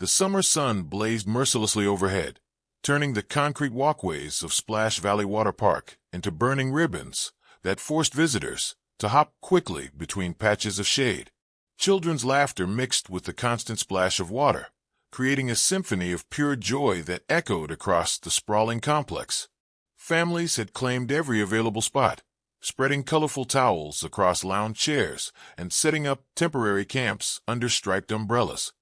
The summer sun blazed mercilessly overhead, turning the concrete walkways of Splash Valley Water Park into burning ribbons that forced visitors to hop quickly between patches of shade. Children's laughter mixed with the constant splash of water, creating a symphony of pure joy that echoed across the sprawling complex. Families had claimed every available spot, spreading colorful towels across lounge chairs and setting up temporary camps under striped umbrellas.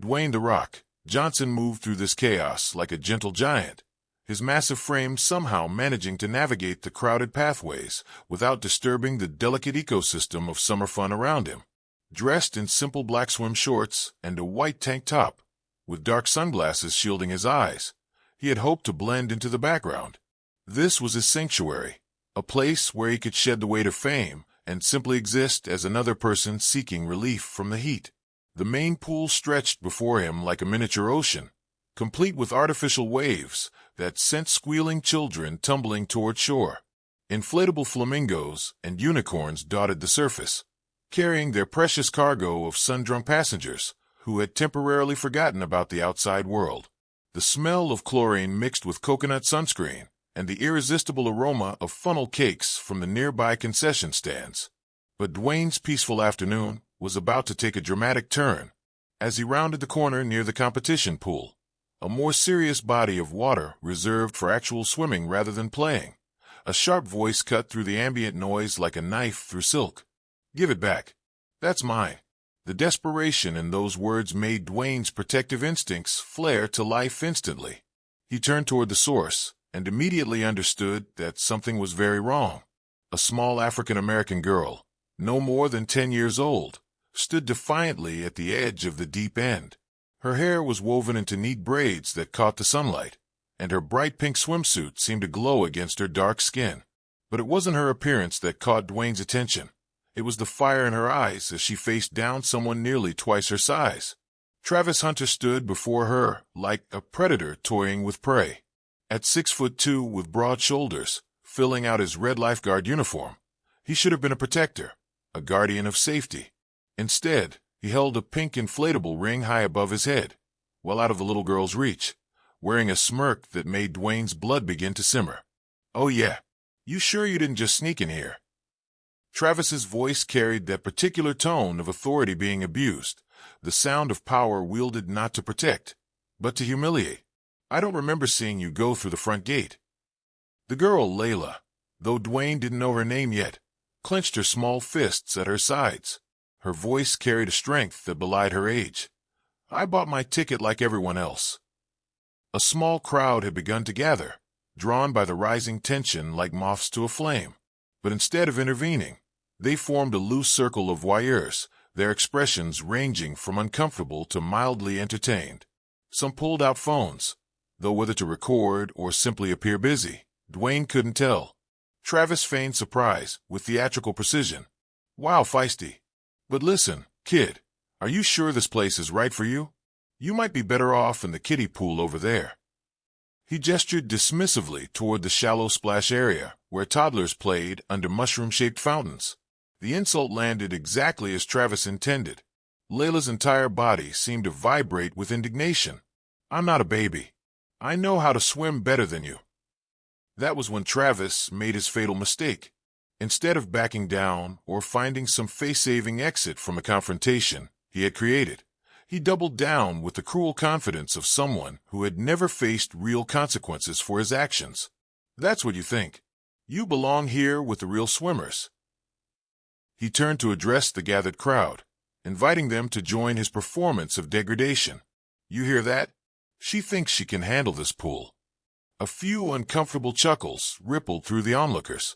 Dwayne "The Rock" Johnson moved through this chaos like a gentle giant, his massive frame somehow managing to navigate the crowded pathways without disturbing the delicate ecosystem of summer fun around him. Dressed in simple black swim shorts and a white tank top, with dark sunglasses shielding his eyes, he had hoped to blend into the background. This was his sanctuary, a place where he could shed the weight of fame and simply exist as another person seeking relief from the heat. The main pool stretched before him like a miniature ocean, complete with artificial waves that sent squealing children tumbling toward shore. Inflatable flamingos and unicorns dotted the surface, carrying their precious cargo of sun-drunk passengers who had temporarily forgotten about the outside world. The smell of chlorine mixed with coconut sunscreen and the irresistible aroma of funnel cakes from the nearby concession stands. But Dwayne's peaceful afternoon was about to take a dramatic turn as he rounded the corner near the competition pool, a more serious body of water reserved for actual swimming rather than playing. A sharp voice cut through the ambient noise like a knife through silk. "Give it back. That's mine." The desperation in those words made Dwayne's protective instincts flare to life instantly. He turned toward the source and immediately understood that something was very wrong. A small African-American girl, no more than 10 years old, stood defiantly at the edge of the deep end. Her hair was woven into neat braids that caught the sunlight, and her bright pink swimsuit seemed to glow against her dark skin. But it wasn't her appearance that caught Dwayne's attention. It was the fire in her eyes as she faced down someone nearly twice her size. Travis Hunter stood before her like a predator toying with prey. At 6'2" with broad shoulders, filling out his red lifeguard uniform, he should have been a protector, a guardian of safety. Instead, he held a pink inflatable ring high above his head, well out of the little girl's reach, wearing a smirk that made Dwayne's blood begin to simmer. "Oh yeah, you sure you didn't just sneak in here?" Travis's voice carried that particular tone of authority being abused, the sound of power wielded not to protect, but to humiliate. "I don't remember seeing you go through the front gate." The girl, Layla, though Dwayne didn't know her name yet, clenched her small fists at her sides. Her voice carried a strength that belied her age. "I bought my ticket like everyone else." A small crowd had begun to gather, drawn by the rising tension like moths to a flame. But instead of intervening, they formed a loose circle of voyeurs, their expressions ranging from uncomfortable to mildly entertained. Some pulled out phones, though whether to record or simply appear busy, Dwayne couldn't tell. Travis feigned surprise with theatrical precision. "Wow, feisty. But listen, kid, are you sure this place is right for you? You might be better off in the kiddie pool over there." He gestured dismissively toward the shallow splash area where toddlers played under mushroom-shaped fountains. The insult landed exactly as Travis intended. Layla's entire body seemed to vibrate with indignation. "I'm not a baby. I know how to swim better than you." That was when Travis made his fatal mistake. Instead of backing down or finding some face-saving exit from a confrontation he had created, he doubled down with the cruel confidence of someone who had never faced real consequences for his actions. "That's what you think. You belong here with the real swimmers." He turned to address the gathered crowd, inviting them to join his performance of degradation. "You hear that? She thinks she can handle this pool." A few uncomfortable chuckles rippled through the onlookers.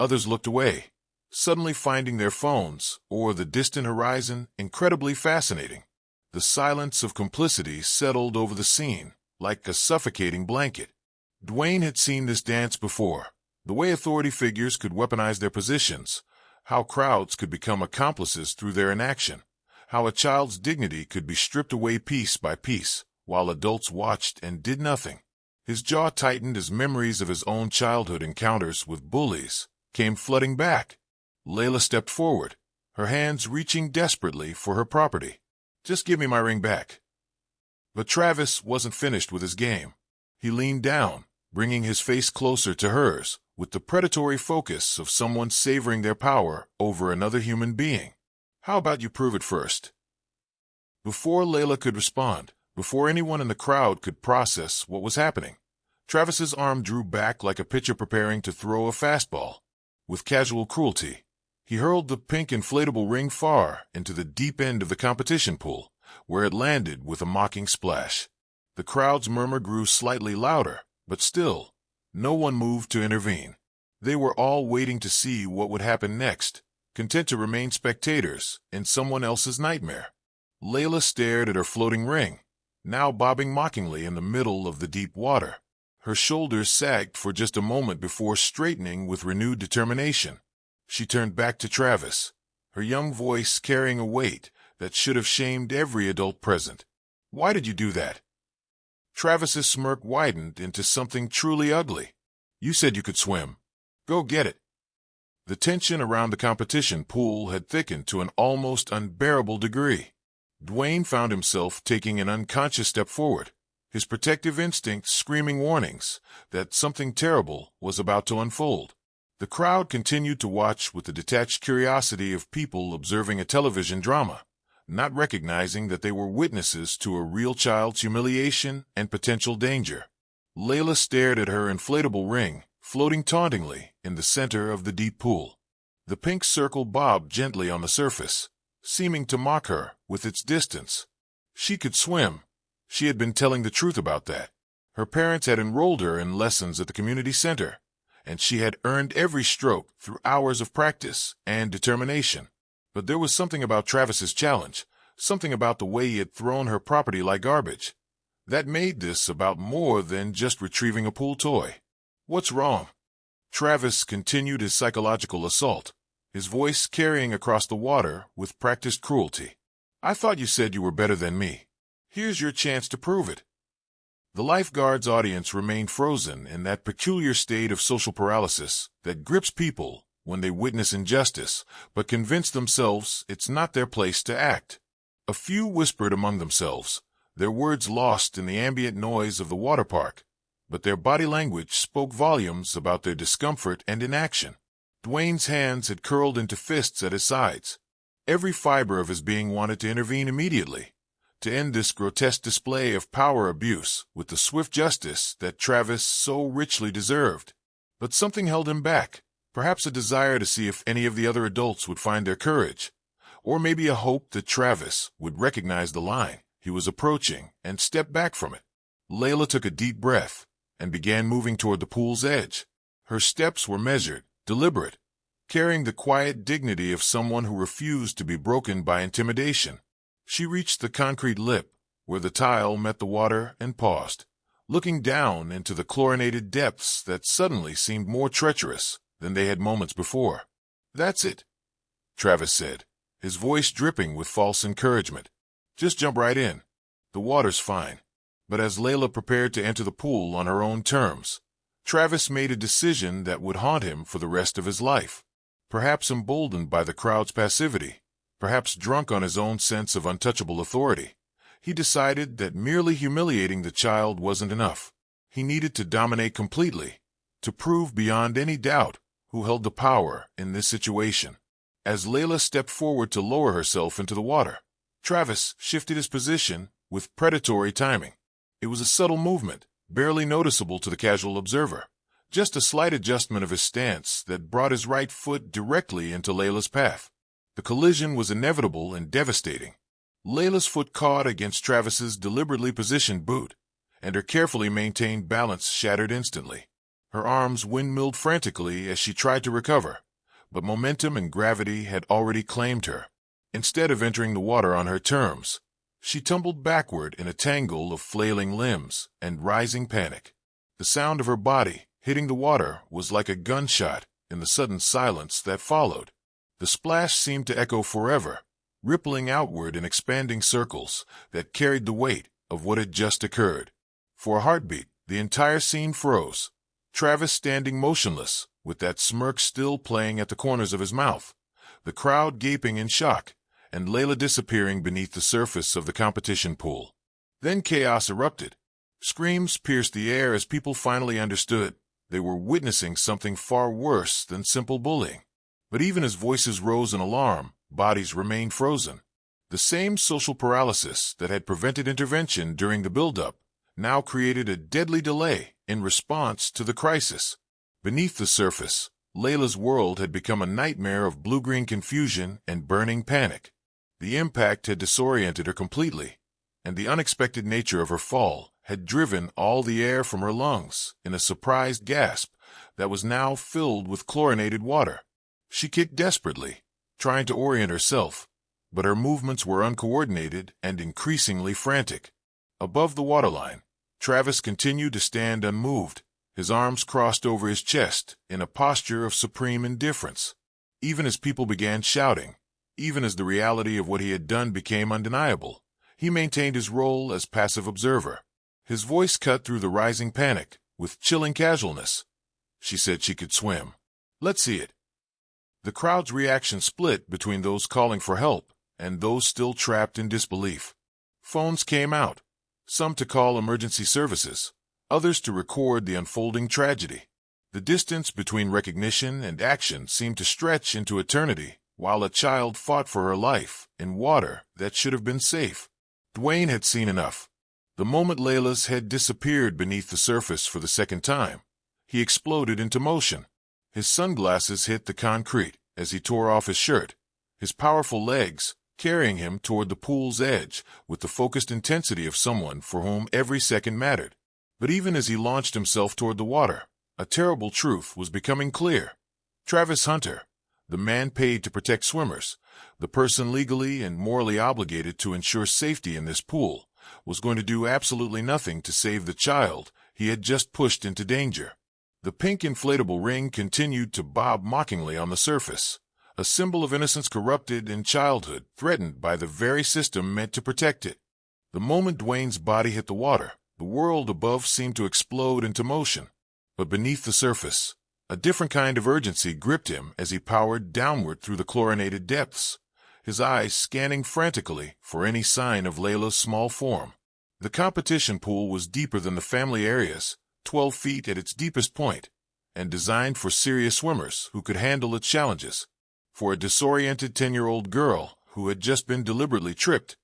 Others looked away, suddenly finding their phones or the distant horizon incredibly fascinating. The silence of complicity settled over the scene like a suffocating blanket. Dwayne had seen this dance before, the way authority figures could weaponize their positions, how crowds could become accomplices through their inaction, how a child's dignity could be stripped away piece by piece, while adults watched and did nothing. His jaw tightened as memories of his own childhood encounters with bullies came flooding back. Layla stepped forward, her hands reaching desperately for her property. "Just give me my ring back." But Travis wasn't finished with his game. He leaned down, bringing his face closer to hers, with the predatory focus of someone savoring their power over another human being. "How about you prove it first?" Before Layla could respond, before anyone in the crowd could process what was happening, Travis's arm drew back like a pitcher preparing to throw a fastball. With casual cruelty, he hurled the pink inflatable ring far into the deep end of the competition pool, where it landed with a mocking splash. The crowd's murmur grew slightly louder, but still, no one moved to intervene. They were all waiting to see what would happen next, content to remain spectators in someone else's nightmare. Layla stared at her floating ring, now bobbing mockingly in the middle of the deep water. Her shoulders sagged for just a moment before straightening with renewed determination. She turned back to Travis, her young voice carrying a weight that should have shamed every adult present. "Why did you do that?" Travis's smirk widened into something truly ugly. "You said you could swim. Go get it." The tension around the competition pool had thickened to an almost unbearable degree. Dwayne found himself taking an unconscious step forward, his protective instincts screaming warnings that something terrible was about to unfold. The crowd continued to watch with the detached curiosity of people observing a television drama, not recognizing that they were witnesses to a real child's humiliation and potential danger. Layla stared at her inflatable ring, floating tauntingly in the center of the deep pool. The pink circle bobbed gently on the surface, seeming to mock her with its distance. She could swim. She had been telling the truth about that. Her parents had enrolled her in lessons at the community center, and she had earned every stroke through hours of practice and determination. But there was something about Travis's challenge, something about the way he had thrown her property like garbage, that made this about more than just retrieving a pool toy. "What's wrong?" Travis continued his psychological assault, his voice carrying across the water with practiced cruelty. "I thought you said you were better than me. Here's your chance to prove it." The lifeguard's audience remained frozen in that peculiar state of social paralysis that grips people when they witness injustice, but convince themselves it's not their place to act. A few whispered among themselves, their words lost in the ambient noise of the water park, but their body language spoke volumes about their discomfort and inaction. Dwayne's hands had curled into fists at his sides. Every fiber of his being wanted to intervene immediately, to end this grotesque display of power abuse with the swift justice that Travis so richly deserved. But something held him back, perhaps a desire to see if any of the other adults would find their courage, or maybe a hope that Travis would recognize the line he was approaching and step back from it. Layla took a deep breath and began moving toward the pool's edge. Her steps were measured, deliberate, carrying the quiet dignity of someone who refused to be broken by intimidation. She reached the concrete lip, where the tile met the water, and paused, looking down into the chlorinated depths that suddenly seemed more treacherous than they had moments before. "That's it," Travis said, his voice dripping with false encouragement. "Just jump right in. The water's fine." But as Layla prepared to enter the pool on her own terms, Travis made a decision that would haunt him for the rest of his life. Perhaps emboldened by the crowd's passivity, perhaps drunk on his own sense of untouchable authority, he decided that merely humiliating the child wasn't enough. He needed to dominate completely, to prove beyond any doubt who held the power in this situation. As Layla stepped forward to lower herself into the water, Travis shifted his position with predatory timing. It was a subtle movement, barely noticeable to the casual observer, just a slight adjustment of his stance that brought his right foot directly into Layla's path. The collision was inevitable and devastating. Layla's foot caught against Travis's deliberately positioned boot, and her carefully maintained balance shattered instantly. Her arms windmilled frantically as she tried to recover, but momentum and gravity had already claimed her. Instead of entering the water on her terms, she tumbled backward in a tangle of flailing limbs and rising panic. The sound of her body hitting the water was like a gunshot in the sudden silence that followed. The splash seemed to echo forever, rippling outward in expanding circles that carried the weight of what had just occurred. For a heartbeat, the entire scene froze, Travis standing motionless, with that smirk still playing at the corners of his mouth, the crowd gaping in shock, and Layla disappearing beneath the surface of the competition pool. Then chaos erupted. Screams pierced the air as people finally understood they were witnessing something far worse than simple bullying. But even as voices rose in alarm, bodies remained frozen. The same social paralysis that had prevented intervention during the buildup now created a deadly delay in response to the crisis. Beneath the surface, Layla's world had become a nightmare of blue-green confusion and burning panic. The impact had disoriented her completely, and the unexpected nature of her fall had driven all the air from her lungs in a surprised gasp that was now filled with chlorinated water. She kicked desperately, trying to orient herself, but her movements were uncoordinated and increasingly frantic. Above the waterline, Travis continued to stand unmoved, his arms crossed over his chest in a posture of supreme indifference. Even as people began shouting, even as the reality of what he had done became undeniable, he maintained his role as passive observer. His voice cut through the rising panic with chilling casualness. "She said she could swim. Let's see it." The crowd's reaction split between those calling for help and those still trapped in disbelief. Phones came out, some to call emergency services, others to record the unfolding tragedy. The distance between recognition and action seemed to stretch into eternity, while a child fought for her life in water that should have been safe. Dwayne had seen enough. The moment Layla's head disappeared beneath the surface for the second time, he exploded into motion. His sunglasses hit the concrete as he tore off his shirt, his powerful legs carrying him toward the pool's edge with the focused intensity of someone for whom every second mattered. But even as he launched himself toward the water, a terrible truth was becoming clear. Travis Hunter, the man paid to protect swimmers, the person legally and morally obligated to ensure safety in this pool, was going to do absolutely nothing to save the child he had just pushed into danger. The pink inflatable ring continued to bob mockingly on the surface, a symbol of innocence corrupted in childhood, threatened by the very system meant to protect it. The moment Dwayne's body hit the water, the world above seemed to explode into motion. But beneath the surface, a different kind of urgency gripped him as he powered downward through the chlorinated depths, his eyes scanning frantically for any sign of Layla's small form. The competition pool was deeper than the family areas, 12 feet at its deepest point, and designed for serious swimmers who could handle its challenges. For a disoriented 10-year-old girl who had just been deliberately tripped,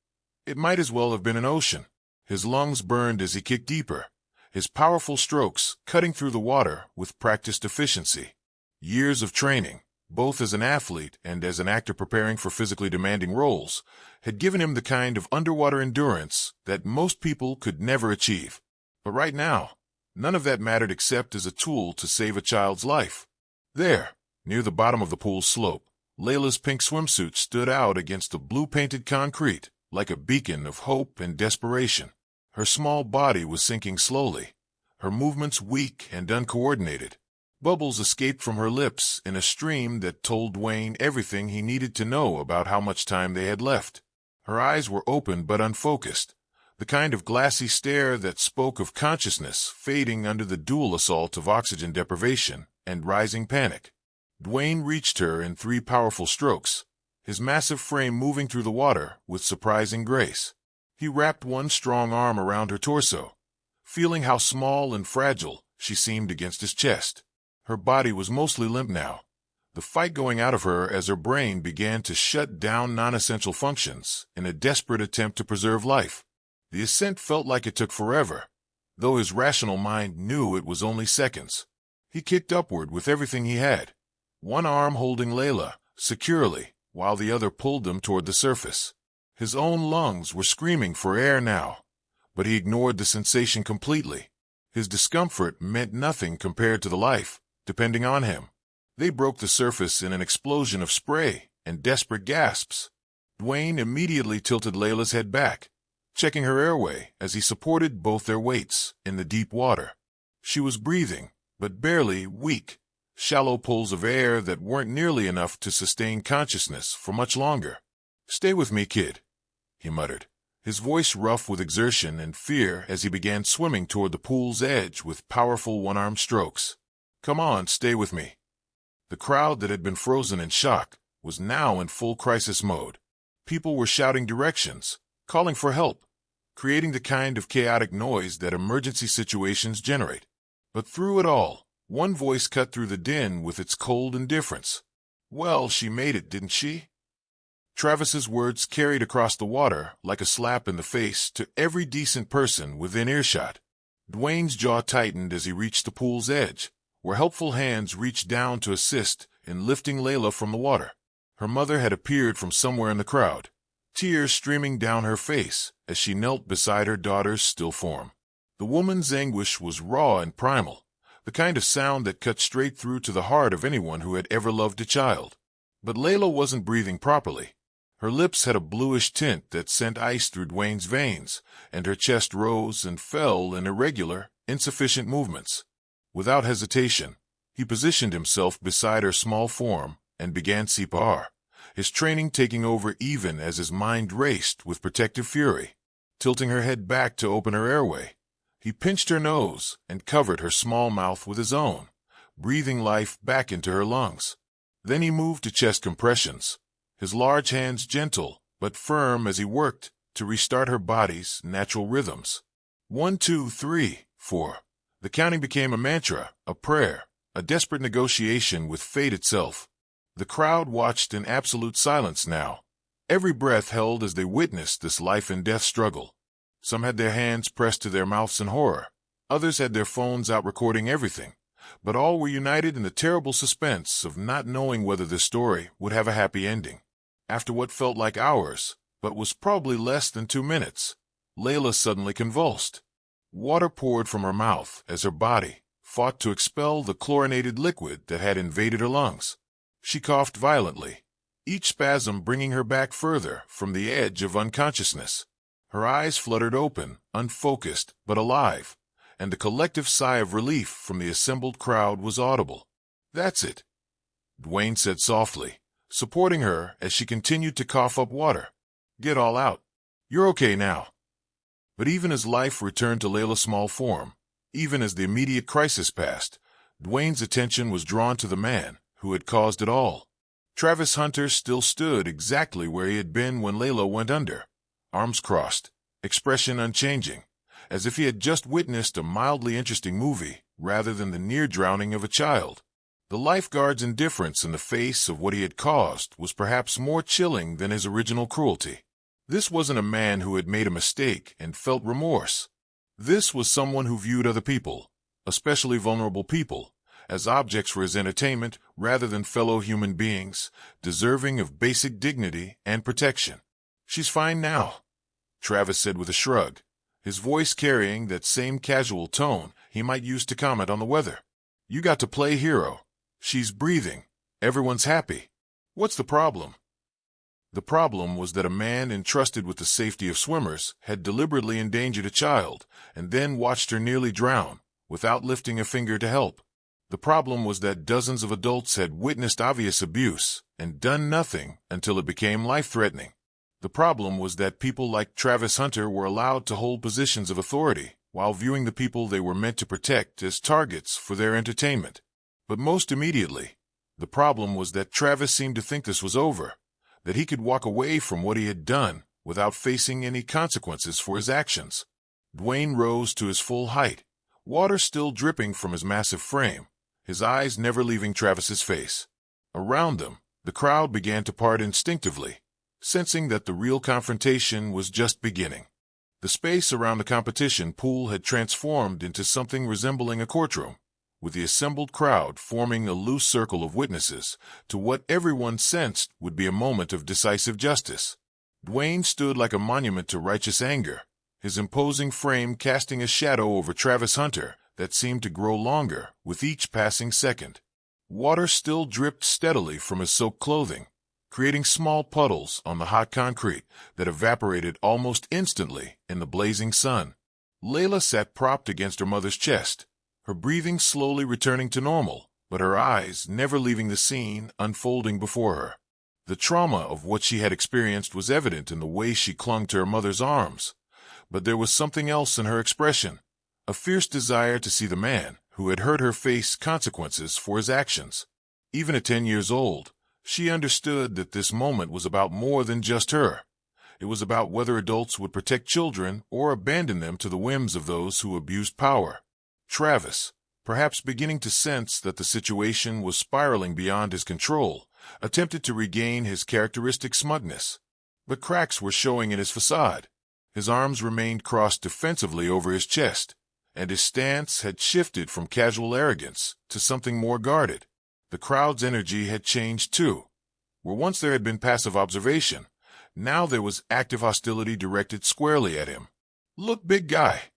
it might as well have been an ocean. His lungs burned as he kicked deeper, his powerful strokes cutting through the water with practiced efficiency. Years of training, both as an athlete and as an actor preparing for physically demanding roles, had given him the kind of underwater endurance that most people could never achieve. But right now, none of that mattered except as a tool to save a child's life. There, near the bottom of the pool's slope, Layla's pink swimsuit stood out against the blue-painted concrete like a beacon of hope and desperation. Her small body was sinking slowly, her movements weak and uncoordinated. Bubbles escaped from her lips in a stream that told Dwayne everything he needed to know about how much time they had left. Her eyes were open but unfocused, the kind of glassy stare that spoke of consciousness fading under the dual assault of oxygen deprivation and rising panic. Dwayne reached her in 3 powerful strokes, his massive frame moving through the water with surprising grace. He wrapped one strong arm around her torso, feeling how small and fragile she seemed against his chest. Her body was mostly limp now, the fight going out of her as her brain began to shut down non-essential functions in a desperate attempt to preserve life. The ascent felt like it took forever, though his rational mind knew it was only seconds. He kicked upward with everything he had, one arm holding Layla securely, while the other pulled them toward the surface. His own lungs were screaming for air now, but he ignored the sensation completely. His discomfort meant nothing compared to the life depending on him. They broke the surface in an explosion of spray and desperate gasps. Dwayne immediately tilted Layla's head back, checking her airway as he supported both their weights in the deep water. She was breathing, but barely, weak, shallow pulls of air that weren't nearly enough to sustain consciousness for much longer. "Stay with me, kid," he muttered, his voice rough with exertion and fear as he began swimming toward the pool's edge with powerful one-arm strokes. "Come on, stay with me." The crowd that had been frozen in shock was now in full crisis mode. People were shouting directions, calling for help. creating the kind of chaotic noise that emergency situations generate. But through it all, one voice cut through the din with its cold indifference. "Well, she made it, didn't she?" Travis's words carried across the water like a slap in the face to every decent person within earshot. Dwayne's jaw tightened as he reached the pool's edge, where helpful hands reached down to assist in lifting Layla from the water. Her mother had appeared from somewhere in the crowd, tears streaming down her face as she knelt beside her daughter's still form. The woman's anguish was raw and primal, the kind of sound that cut straight through to the heart of anyone who had ever loved a child. But Layla wasn't breathing properly. Her lips had a bluish tint that sent ice through Dwayne's veins, and her chest rose and fell in irregular, insufficient movements. Without hesitation, he positioned himself beside her small form and began CPR, his training taking over even as his mind raced with protective fury. Tilting her head back to open her airway, he pinched her nose and covered her small mouth with his own, breathing life back into her lungs. Then he moved to chest compressions, his large hands gentle but firm as he worked to restart her body's natural rhythms. 1, 2, 3, 4. The counting became a mantra, a prayer, a desperate negotiation with fate itself. The crowd watched in absolute silence now, every breath held as they witnessed this life-and-death struggle. Some had their hands pressed to their mouths in horror, others had their phones out recording everything, but all were united in the terrible suspense of not knowing whether the story would have a happy ending. After what felt like hours, but was probably less than 2 minutes, Layla suddenly convulsed. Water poured from her mouth as her body fought to expel the chlorinated liquid that had invaded her lungs. She coughed violently, each spasm bringing her back further from the edge of unconsciousness. Her eyes fluttered open, unfocused but alive, and the collective sigh of relief from the assembled crowd was audible. "That's it," Dwayne said softly, supporting her as she continued to cough up water. "Get all out. You're okay now." But even as life returned to Layla's small form, even as the immediate crisis passed, Dwayne's attention was drawn to the man who had caused it all. Travis Hunter still stood exactly where he had been when Layla went under, arms crossed, expression unchanging, as if he had just witnessed a mildly interesting movie rather than the near drowning of a child. The lifeguard's indifference in the face of what he had caused was perhaps more chilling than his original cruelty. This wasn't a man who had made a mistake and felt remorse. This was someone who viewed other people, especially vulnerable people, as objects for his entertainment rather than fellow human beings, deserving of basic dignity and protection. "She's fine now," Travis said with a shrug, his voice carrying that same casual tone he might use to comment on the weather. "You got to play hero. She's breathing. Everyone's happy. What's the problem?" The problem was that a man entrusted with the safety of swimmers had deliberately endangered a child and then watched her nearly drown without lifting a finger to help. The problem was that dozens of adults had witnessed obvious abuse and done nothing until it became life-threatening. The problem was that people like Travis Hunter were allowed to hold positions of authority while viewing the people they were meant to protect as targets for their entertainment. But most immediately, the problem was that Travis seemed to think this was over, that he could walk away from what he had done without facing any consequences for his actions. Dwayne rose to his full height, water still dripping from his massive frame, his eyes never leaving Travis's face. Around them, the crowd began to part instinctively, sensing that the real confrontation was just beginning. The space around the competition pool had transformed into something resembling a courtroom, with the assembled crowd forming a loose circle of witnesses to what everyone sensed would be a moment of decisive justice. Dwayne stood like a monument to righteous anger, his imposing frame casting a shadow over Travis Hunter that seemed to grow longer with each passing second. Water still dripped steadily from his soaked clothing, creating small puddles on the hot concrete that evaporated almost instantly in the blazing sun. Layla sat propped against her mother's chest, her breathing slowly returning to normal, but her eyes never leaving the scene unfolding before her. The trauma of what she had experienced was evident in the way she clung to her mother's arms, but there was something else in her expression, a fierce desire to see the man who had hurt her face consequences for his actions. Even at 10 years old, she understood that this moment was about more than just her. It was about whether adults would protect children or abandon them to the whims of those who abused power. Travis, perhaps beginning to sense that the situation was spiraling beyond his control, attempted to regain his characteristic smugness. But cracks were showing in his facade. His arms remained crossed defensively over his chest, and his stance had shifted from casual arrogance to something more guarded. The crowd's energy had changed too. Where once there had been passive observation, now there was active hostility directed squarely at him. "Look, big guy,"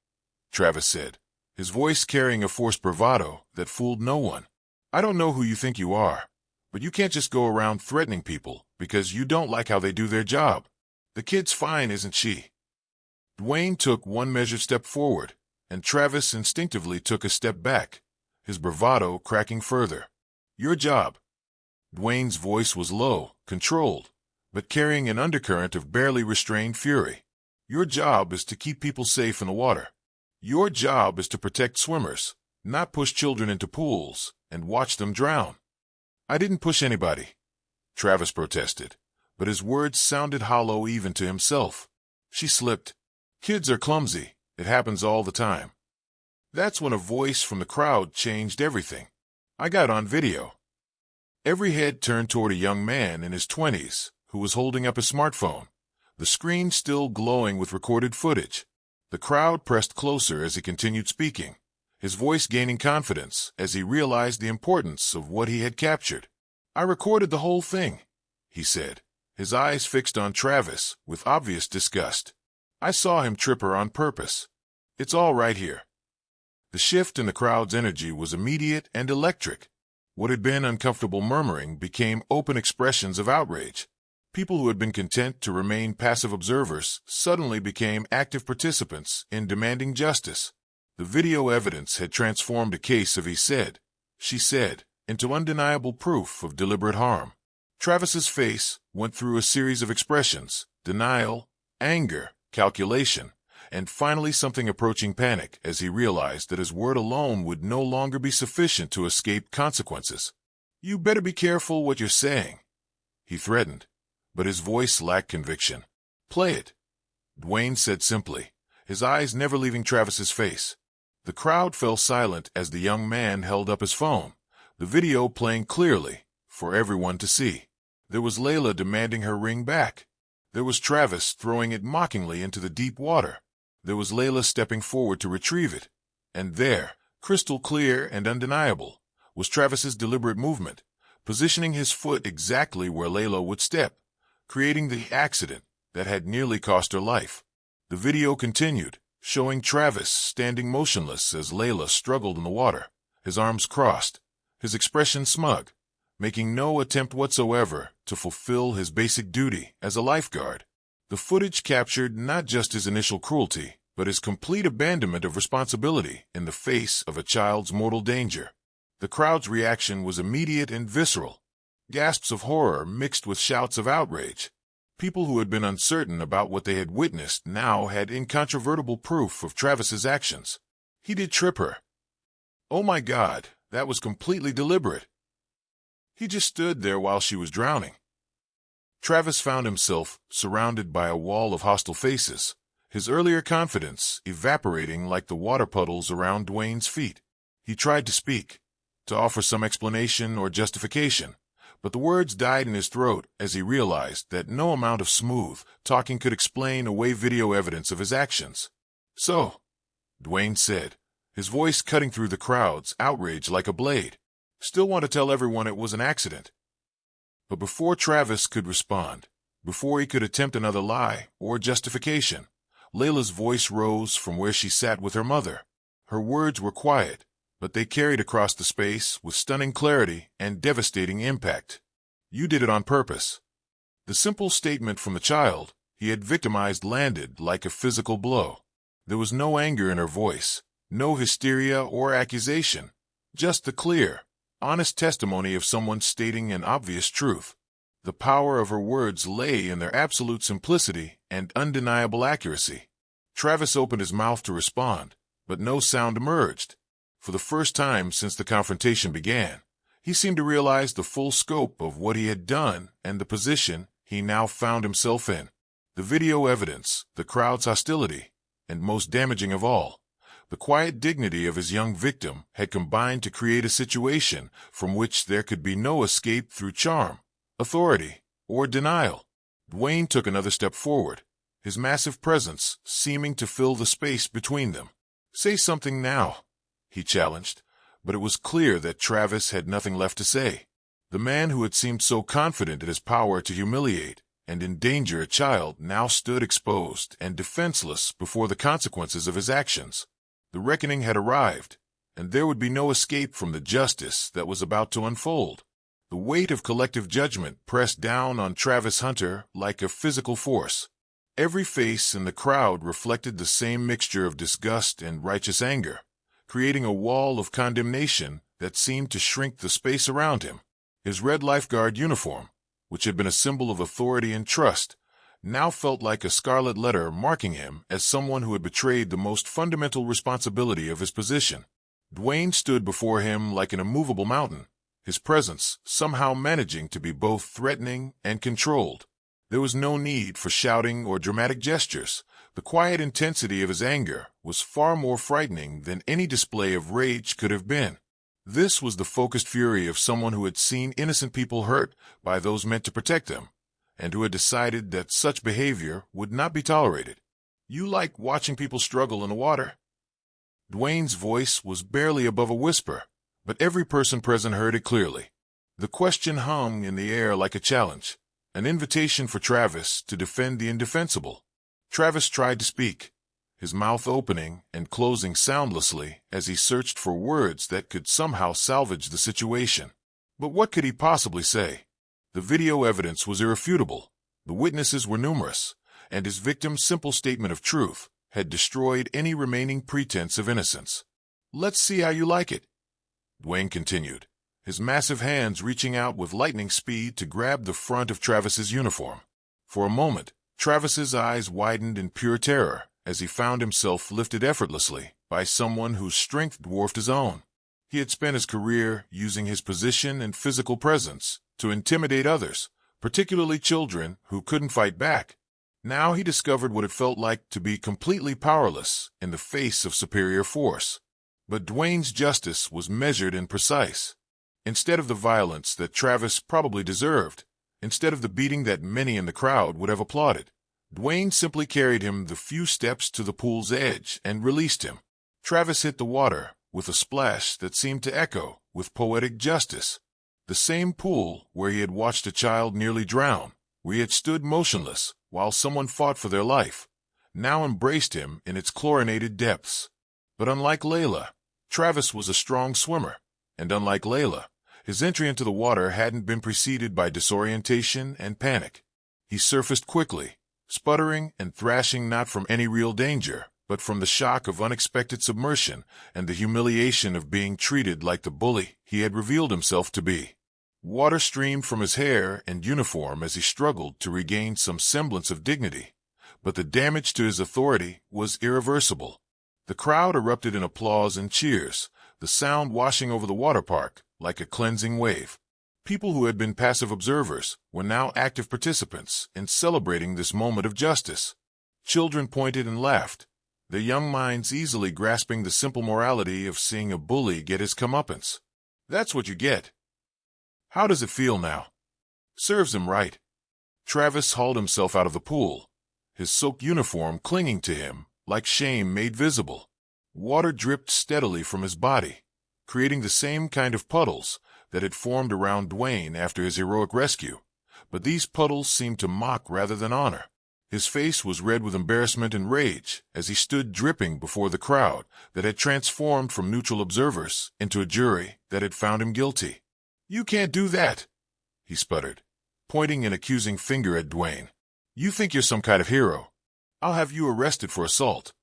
Travis said, his voice carrying a forced bravado that fooled no one. "I don't know who you think you are, but you can't just go around threatening people because you don't like how they do their job. The kid's fine, isn't she?" Dwayne took one measured step forward, and Travis instinctively took a step back, his bravado cracking further. "Your job." Dwayne's voice was low, controlled, but carrying an undercurrent of barely restrained fury. "Your job is to keep people safe in the water. Your job is to protect swimmers, not push children into pools and watch them drown." "I didn't push anybody," Travis protested, but his words sounded hollow even to himself. "She slipped. Kids are clumsy. It happens all the time." That's when a voice from the crowd changed everything. "I got on video." Every head turned toward a young man in his 20s who was holding up a smartphone, the screen still glowing with recorded footage. The crowd pressed closer as he continued speaking, his voice gaining confidence as he realized the importance of what he had captured. "I recorded the whole thing," he said, his eyes fixed on Travis with obvious disgust. "I saw him trip her on purpose. It's all right here." The shift in the crowd's energy was immediate and electric. What had been uncomfortable murmuring became open expressions of outrage. People who had been content to remain passive observers suddenly became active participants in demanding justice. The video evidence had transformed a case of he said, she said, into undeniable proof of deliberate harm. Travis's face went through a series of expressions: denial, anger, calculation, and finally something approaching panic as he realized that his word alone would no longer be sufficient to escape consequences. "You better be careful what you're saying," he threatened, but his voice lacked conviction. "Play it," Dwayne said simply, his eyes never leaving Travis's face. The crowd fell silent as the young man held up his phone, the video playing clearly for everyone to see. There was Layla demanding her ring back. There was Travis throwing it mockingly into the deep water. There was Layla stepping forward to retrieve it. And there, crystal clear and undeniable, was Travis's deliberate movement, positioning his foot exactly where Layla would step, creating the accident that had nearly cost her life. The video continued, showing Travis standing motionless as Layla struggled in the water, his arms crossed, his expression smug, making no attempt whatsoever to fulfill his basic duty as a lifeguard. The footage captured not just his initial cruelty, but his complete abandonment of responsibility in the face of a child's mortal danger. The crowd's reaction was immediate and visceral. Gasps of horror mixed with shouts of outrage. People who had been uncertain about what they had witnessed now had incontrovertible proof of Travis's actions. He did trip her. Oh my God, that was completely deliberate. He just stood there while she was drowning. Travis found himself surrounded by a wall of hostile faces, his earlier confidence evaporating like the water puddles around Dwayne's feet. He tried to speak, to offer some explanation or justification, but the words died in his throat as he realized that no amount of smooth talking could explain away video evidence of his actions. "So," Dwayne said, his voice cutting through the crowd's outrage like a blade, "still want to tell everyone it was an accident?" But before Travis could respond, before he could attempt another lie or justification, Layla's voice rose from where she sat with her mother. Her words were quiet, but they carried across the space with stunning clarity and devastating impact. "You did it on purpose." The simple statement from the child he had victimized landed like a physical blow. There was no anger in her voice, no hysteria or accusation, just the clear, honest testimony of someone stating an obvious truth. The power of her words lay in their absolute simplicity and undeniable accuracy. Travis opened his mouth to respond, but no sound emerged. For the first time since the confrontation began, he seemed to realize the full scope of what he had done and the position he now found himself in. The video evidence, the crowd's hostility, and most damaging of all, the quiet dignity of his young victim had combined to create a situation from which there could be no escape through charm, authority, or denial. Dwayne took another step forward, his massive presence seeming to fill the space between them. "Say something now," he challenged, but it was clear that Travis had nothing left to say. The man who had seemed so confident in his power to humiliate and endanger a child now stood exposed and defenseless before the consequences of his actions. The reckoning had arrived, and there would be no escape from the justice that was about to unfold. The weight of collective judgment pressed down on Travis Hunter like a physical force. Every face in the crowd reflected the same mixture of disgust and righteous anger, creating a wall of condemnation that seemed to shrink the space around him. His red lifeguard uniform, which had been a symbol of authority and trust, now felt like a scarlet letter marking him as someone who had betrayed the most fundamental responsibility of his position. Dwayne stood before him like an immovable mountain, his presence somehow managing to be both threatening and controlled. There was no need for shouting or dramatic gestures. The quiet intensity of his anger was far more frightening than any display of rage could have been. This was the focused fury of someone who had seen innocent people hurt by those meant to protect them, and who had decided that such behavior would not be tolerated. "You like watching people struggle in the water?" Dwayne's voice was barely above a whisper, but every person present heard it clearly. The question hung in the air like a challenge, an invitation for Travis to defend the indefensible. Travis tried to speak, his mouth opening and closing soundlessly as he searched for words that could somehow salvage the situation. But what could he possibly say? The video evidence was irrefutable, the witnesses were numerous, and his victim's simple statement of truth had destroyed any remaining pretense of innocence. "Let's see how you like it," Dwayne continued, his massive hands reaching out with lightning speed to grab the front of Travis's uniform. For a moment, Travis's eyes widened in pure terror as he found himself lifted effortlessly by someone whose strength dwarfed his own. He had spent his career using his position and physical presence to intimidate others, particularly children who couldn't fight back. Now he discovered what it felt like to be completely powerless in the face of superior force. But Dwayne's justice was measured and precise. Instead of the violence that Travis probably deserved, instead of the beating that many in the crowd would have applauded, Dwayne simply carried him the few steps to the pool's edge and released him. Travis hit the water with a splash that seemed to echo with poetic justice. The same pool where he had watched a child nearly drown, where he had stood motionless while someone fought for their life, now embraced him in its chlorinated depths. But unlike Layla, Travis was a strong swimmer, and unlike Layla, his entry into the water hadn't been preceded by disorientation and panic. He surfaced quickly, sputtering and thrashing not from any real danger, but from the shock of unexpected submersion and the humiliation of being treated like the bully he had revealed himself to be. Water streamed from his hair and uniform as he struggled to regain some semblance of dignity, but the damage to his authority was irreversible. The crowd erupted in applause and cheers, the sound washing over the water park like a cleansing wave. People who had been passive observers were now active participants in celebrating this moment of justice. Children pointed and laughed, their young minds easily grasping the simple morality of seeing a bully get his comeuppance. "That's what you get. How does it feel now?" "Serves him right." Travis hauled himself out of the pool, his soaked uniform clinging to him like shame made visible. Water dripped steadily from his body, creating the same kind of puddles that had formed around Dwayne after his heroic rescue, but these puddles seemed to mock rather than honor. His face was red with embarrassment and rage as he stood dripping before the crowd that had transformed from neutral observers into a jury that had found him guilty. "You can't do that," he sputtered, pointing an accusing finger at Dwayne. "You think you're some kind of hero. I'll have you arrested for assault."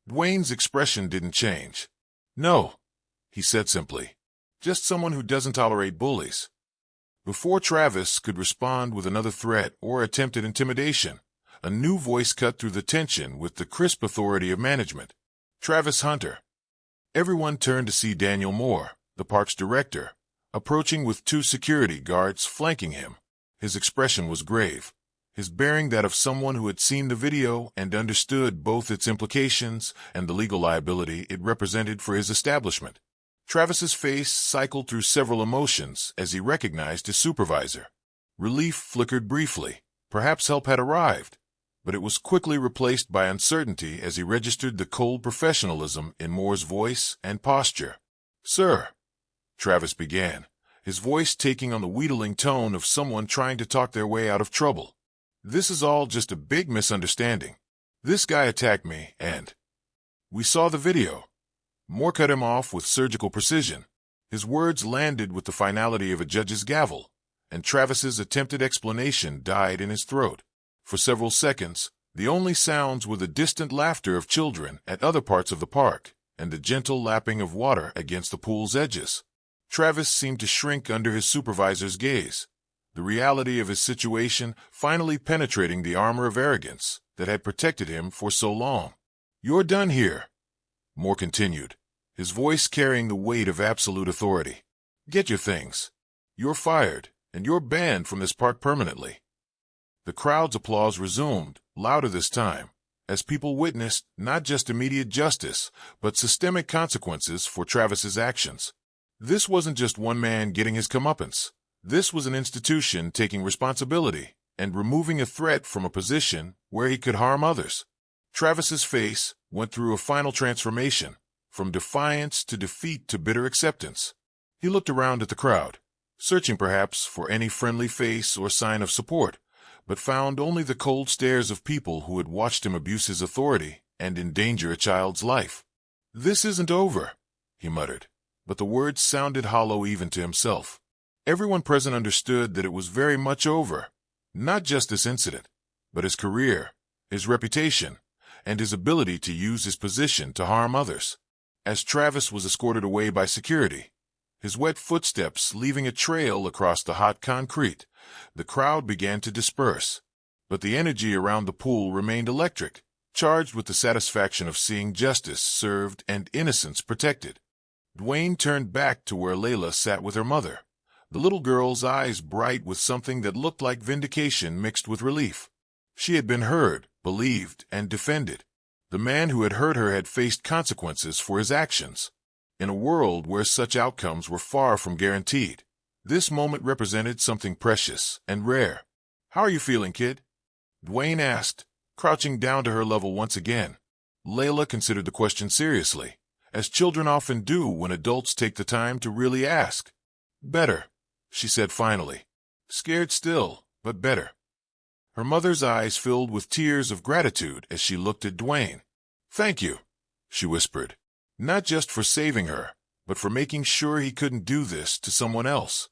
Dwayne's expression didn't change. "No," he said simply. "Just someone who doesn't tolerate bullies." Before Travis could respond with another threat or attempted intimidation, a new voice cut through the tension with the crisp authority of management. "Travis Hunter." Everyone turned to see Daniel Moore, the park's director, approaching with 2 security guards flanking him. His expression was grave, his bearing that of someone who had seen the video and understood both its implications and the legal liability it represented for his establishment. Travis's face cycled through several emotions as he recognized his supervisor. Relief flickered briefly. Perhaps help had arrived, but it was quickly replaced by uncertainty as he registered the cold professionalism in Moore's voice and posture. "Sir," Travis began, his voice taking on the wheedling tone of someone trying to talk their way out of trouble. "This is all just a big misunderstanding. This guy attacked me, and we saw the video." Moore cut him off with surgical precision. His words landed with the finality of a judge's gavel, and Travis's attempted explanation died in his throat. For several seconds, the only sounds were the distant laughter of children at other parts of the park and the gentle lapping of water against the pool's edges. Travis seemed to shrink under his supervisor's gaze, the reality of his situation finally penetrating the armor of arrogance that had protected him for so long. "You're done here," Moore continued, his voice carrying the weight of absolute authority. "Get your things. You're fired, and you're banned from this park permanently." The crowd's applause resumed, louder this time, as people witnessed not just immediate justice, but systemic consequences for Travis's actions. This wasn't just one man getting his comeuppance. This was an institution taking responsibility and removing a threat from a position where he could harm others. Travis's face went through a final transformation, from defiance to defeat to bitter acceptance. He looked around at the crowd, searching perhaps for any friendly face or sign of support, but found only the cold stares of people who had watched him abuse his authority and endanger a child's life. "This isn't over," he muttered, but the words sounded hollow even to himself. Everyone present understood that it was very much over, not just this incident, but his career, his reputation, and his ability to use his position to harm others. As Travis was escorted away by security, his wet footsteps leaving a trail across the hot concrete, the crowd began to disperse. But the energy around the pool remained electric, charged with the satisfaction of seeing justice served and innocence protected. Dwayne turned back to where Layla sat with her mother, the little girl's eyes bright with something that looked like vindication mixed with relief. She had been heard, believed, and defended. The man who had hurt her had faced consequences for his actions. In a world where such outcomes were far from guaranteed, this moment represented something precious and rare. "How are you feeling, kid?" Dwayne asked, crouching down to her level once again. Layla considered the question seriously, as children often do when adults take the time to really ask. "Better," she said finally. "Scared still, but better." Her mother's eyes filled with tears of gratitude as she looked at Dwayne. "Thank you," she whispered, "not just for saving her, but for making sure he couldn't do this to someone else."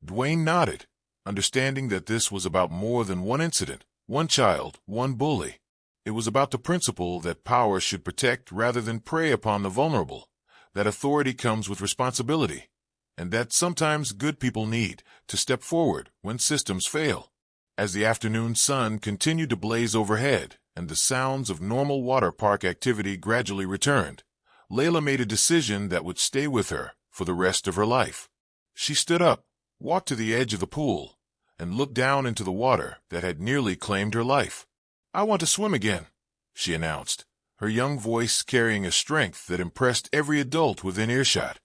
Dwayne nodded, understanding that this was about more than one incident, one child, one bully. It was about the principle that power should protect rather than prey upon the vulnerable, that authority comes with responsibility, and that sometimes good people need to step forward when systems fail. As the afternoon sun continued to blaze overhead and the sounds of normal water park activity gradually returned, Layla made a decision that would stay with her for the rest of her life. She stood up, walked to the edge of the pool, and looked down into the water that had nearly claimed her life. "I want to swim again," she announced, her young voice carrying a strength that impressed every adult within earshot.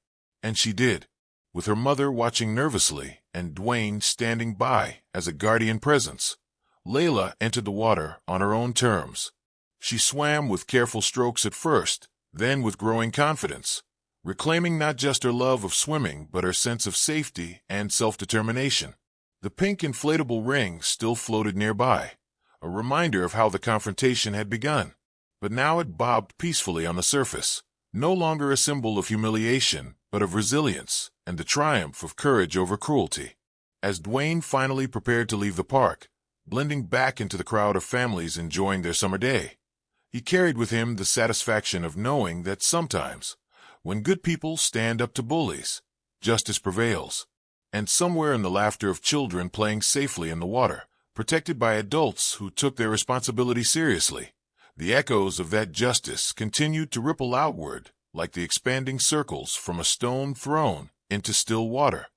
And she did, with her mother watching nervously and Dwayne standing by as a guardian presence. Layla entered the water on her own terms. She swam with careful strokes at first, then with growing confidence, reclaiming not just her love of swimming but her sense of safety and self-determination. The pink inflatable ring still floated nearby, a reminder of how the confrontation had begun. But now it bobbed peacefully on the surface, no longer a symbol of humiliation, but of resilience and the triumph of courage over cruelty. As Dwayne finally prepared to leave the park, blending back into the crowd of families enjoying their summer day, he carried with him the satisfaction of knowing that sometimes, when good people stand up to bullies, justice prevails. And somewhere in the laughter of children playing safely in the water, protected by adults who took their responsibility seriously, the echoes of that justice continued to ripple outward like the expanding circles from a stone thrown into still water.